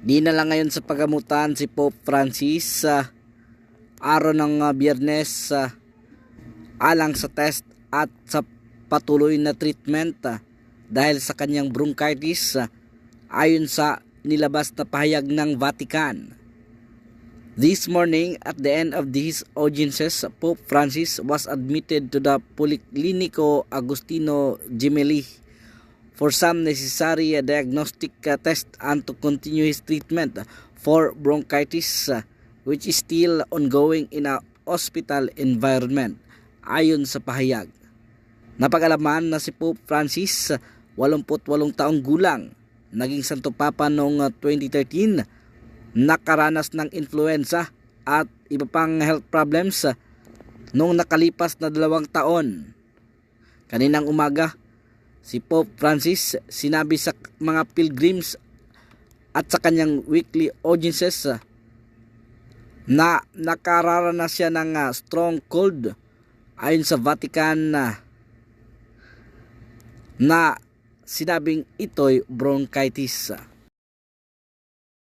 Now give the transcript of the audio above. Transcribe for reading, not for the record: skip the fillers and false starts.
Di na lang ngayon sa pagamutan si Pope Francis araw ng Biyernes alang sa test at sa patuloy na treatment dahil sa kanyang bronchitis ayon sa nilabas na pahayag ng Vatican. This morning, at the end of these audiences, Pope Francis was admitted to the Policlinico Agostino Gemelli for some necessary diagnostic test and to continue his treatment for bronchitis which is still ongoing in a hospital environment, ayon sa pahayag. Napag-alaman na si Pope Francis, 88 taong gulang, naging Santo Papa noong 2013, nakaranas ng influenza at iba pang health problems noong nakalipas na 2 taon. Kaninang umaga, si Pope Francis sinabi sa mga pilgrims at sa kanyang weekly audiences na nakararanas siya ng strong cold ayon sa Vatican na sinabing ito'y bronchitis.